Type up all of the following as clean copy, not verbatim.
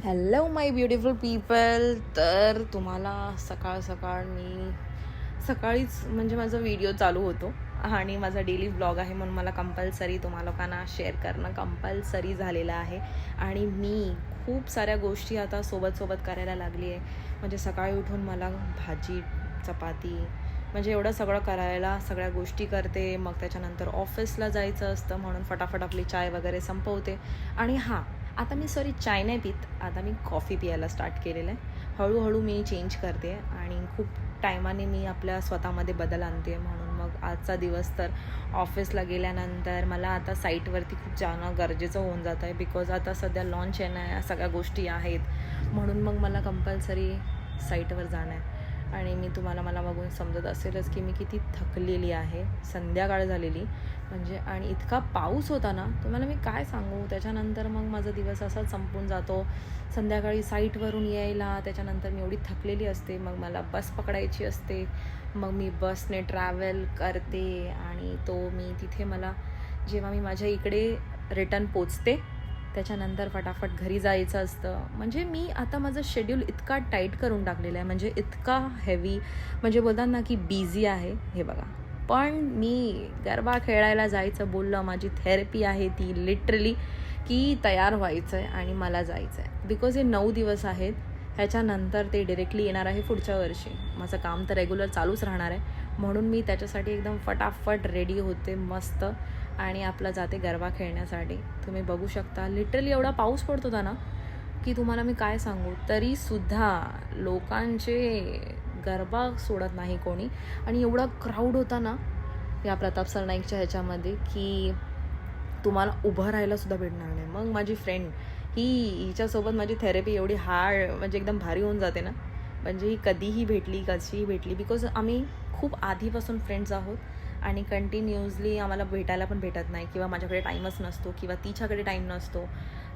Hello माय beautiful people. तर तुम्हाला सकाळ सकाळ सकाळीच म्हणजे माझा व्हिडिओ चालू होतो आणि माझा डेली ब्लॉग आहे, म्हणून मला कंपल्सरी तुम्हा लोकांना शेअर करणं कंपल्सरी झालेलं आहे. आणि मी खूप साऱ्या गोष्टी आता सोबत करायला लागली आहे. म्हणजे सकाळी उठून मला भाजी चपाती म्हणजे एवढं सगळं करायला सगळ्या गोष्टी करते. मग त्याच्यानंतर ऑफिसला जायचं असतं म्हणून फटाफट आपली चाय वगैरे संपवते. आणि हां, आता मी चाय नाही पित, आता मी कॉफी प्यायला स्टार्ट केलेलं आहे. हळूहळू मी चेंज करते आणि खूप टायमाने मी आपल्या स्वतःमध्ये बदल आणते. म्हणून मग आजचा दिवस तर ऑफिसला गेल्यानंतर मला आता साईटवरती खूप जाणं गरजेचं होऊन जातं आहे, बिकॉज आता सध्या लॉन्च आहे ना, या सगळ्या गोष्टी आहेत. म्हणून मग मला कंपल्सरी साईटवर जाणं आहे. आणि मला बघून समजत असेलच की मी किती थकलेली आहे. संध्याकाळ झालेली म्हणजे, आणि इतका पाऊस होता ना, तुम्हाला मी काय सांगू. त्याच्यानंतर मग माझा दिवस असाच संपून जातो. संध्याकाळी साईटवरून यायला, त्याच्यानंतर मी एवढी थकलेली असते, मग मला बस पकडायची असते. मग मी बसने ट्रॅव्हल करते आणि मी तिथे जेव्हा मी माझ्या इकडे रिटर्न पोचते, त्याच्यानंतर फटाफट घरी जायचं असतं. म्हणजे मी आता माझं शेड्यूल इतका टाईट करून टाकलेलं आहे, म्हणजे इतका हेवी, म्हणजे बोलतात ना की बिझी आहे. हे बघा, पण मी गरबा खेळायला जायचं बोललं, माझी थेरपी आहे ती लिटरली, की तयार व्हायचं आहे आणि मला जायचं आहे. बिकॉज हे 9 दिवस आहेत, ह्याच्यानंतर ते डिरेक्टली येणार आहे पुढच्या वर्षी. माझं काम तर रेग्युलर चालूच राहणार आहे, म्हणून मी त्याच्यासाठी एकदम फटाफट रेडी होते मस्त आणि आपलं जाते गरबा खेळण्यासाठी. तुम्ही बघू शकता लिटरली एवढा पाऊस पडत होता ना, की तुम्हाला मी काय सांगू. तरीसुद्धा लोकांचे गरबा सोडत नाही कोणी. आणि एवढा क्राऊड होता ना या प्रताप सरनाईकच्या ह्याच्यामध्ये, की तुम्हाला उभं राहायलासुद्धा भेटणार नाही. मग माझी फ्रेंड हिच्यासोबत माझी थेरपी एवढी हार्ड म्हणजे एकदम भारी होऊन जाते ना, म्हणजे ही कधीही भेटली, बिकॉज आम्ही खूप आधीपासून फ्रेंड्स आहोत आणि कंटिन्युअसली आम्हाला भेटायला पण भेटत नाही, किंवा माझ्याकडे टाईमच नसतो किंवा तिच्याकडे टाईम नसतो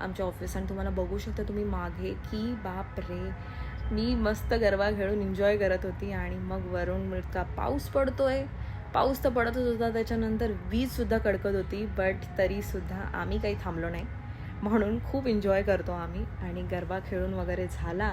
आमच्या ऑफिस. आणि तुम्हाला बघू शकता तुम्ही मागे, की बाप रे, मी मस्त गरबा खेळून एन्जॉय करत होती आणि मग वरून इतका पाऊस पडतोय. पाऊस तर पडतच होता, त्याच्यानंतर वीजसुद्धा कडकत होती, बट तरीसुद्धा आम्ही काही थांबलो नाही. म्हणून खूप एन्जॉय करतो आम्ही. आणि गरबा खेळून वगैरे झाला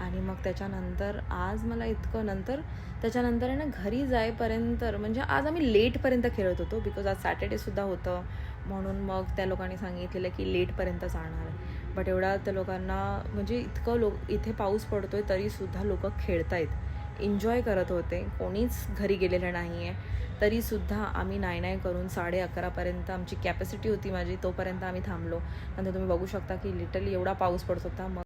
आणि मग त्याच्यानंतर आज मला इतकं त्याच्यानंतर आहे ना, घरी जाईपर्यंत म्हणजे आज आम्ही लेटपर्यंत खेळत होतो, बिकॉज आज सॅटर्डेसुद्धा होतं. म्हणून मग त्या लोकांनी सांगितलेलं की लेटपर्यंत जाणार आहे. बट एवढा त्या लोकांना म्हणजे इतकं इथे पाऊस पडतोय तरीसुद्धा लोक खेळत आहेत, एन्जॉय करत होते, कोणीच घरी गेलेलं नाही आहे. तरीसुद्धा आम्ही नाही करून 11:30पर्यंत आमची कॅपॅसिटी होती माझी, तोपर्यंत आम्ही थांबलो. नंतर तुम्ही बघू शकता की लिटरली एवढा पाऊस पडत होता. मग